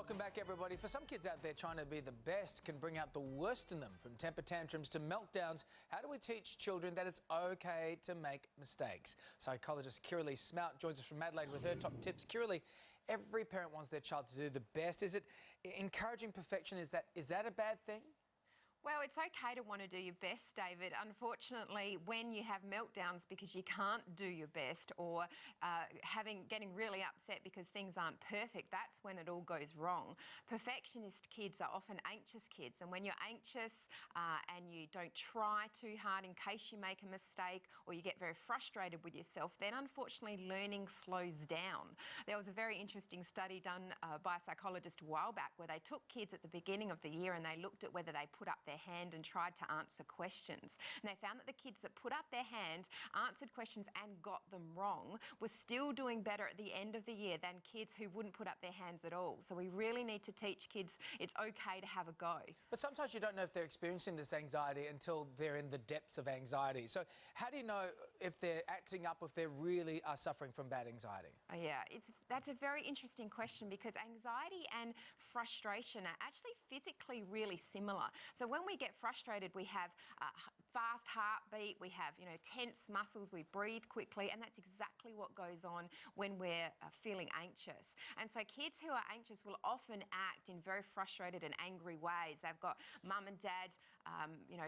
Welcome back, everybody. For some kids out there, trying to be the best can bring out the worst in them, from temper tantrums to meltdowns. How do we teach children that it's okay to make mistakes? Psychologist Kiralee Smout joins us from Adelaide with her top tips. Kiralee, every parent wants their child to do the best. Is it encouraging perfection? Is that a bad thing? Well, it's okay to want to do your best, David. Unfortunately, when you have meltdowns because you can't do your best, or getting really upset because things aren't perfect, that's when it all goes wrong. Perfectionist kids are often anxious kids, and when you're anxious and you don't try too hard in case you make a mistake, or you get very frustrated with yourself, then unfortunately learning slows down. There was a very interesting study done by a psychologist a while back where they took kids at the beginning of the year and they looked at whether they put up their hand and tried to answer questions. And they found that the kids that put up their hand, answered questions and got them wrong were still doing better at the end of the year than kids who wouldn't put up their hands at all. So we really need to teach kids it's okay to have a go. But sometimes you don't know if they're experiencing this anxiety until they're in the depths of anxiety. So how do you know if they're acting up, if they really are suffering from bad anxiety? Yeah, that's a very interesting question, because anxiety and frustration are actually physically really similar. So when we get frustrated, we have a fast heartbeat, we have, tense muscles, we breathe quickly, and that's exactly what goes on when we're feeling anxious. And so kids who are anxious will often act in very frustrated and angry ways. They've got mum and dad,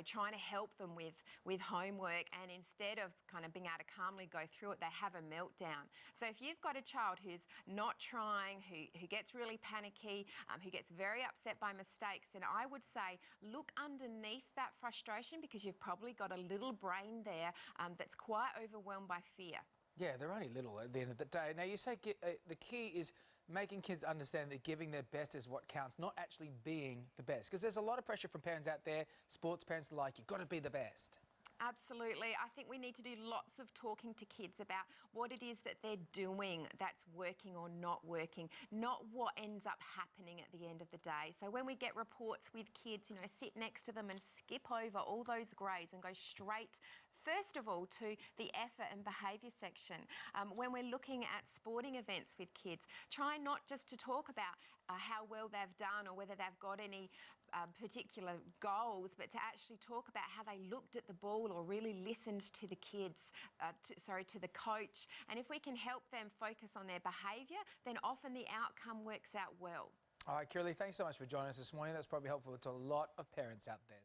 trying to help them with homework, and instead of kind of being able to calmly go through it, they have a meltdown. So if you've got a child who's not trying, who gets really panicky, who gets very upset by mistakes, then I would say look underneath that frustration, because you've probably got a little brain there that's quite overwhelmed by fear. Yeah, they're only little at the end of the day. Now, you say the key is making kids understand that giving their best is what counts, not actually being the best. Because there's a lot of pressure from parents out there, sports parents alike, you've got to be the best. Absolutely. I think we need to do lots of talking to kids about what it is that they're doing that's working or not working, not what ends up happening at the end of the day. So when we get reports with kids, sit next to them and skip over all those grades and go straight, first of all, to the effort and behaviour section. When we're looking at sporting events with kids, try not just to talk about how well they've done or whether they've got any particular goals, but to actually talk about how they looked at the ball or really listened to the kids, to the coach. And if we can help them focus on their behaviour, then often the outcome works out well. All right, Kiralee, thanks so much for joining us this morning. That's probably helpful to a lot of parents out there.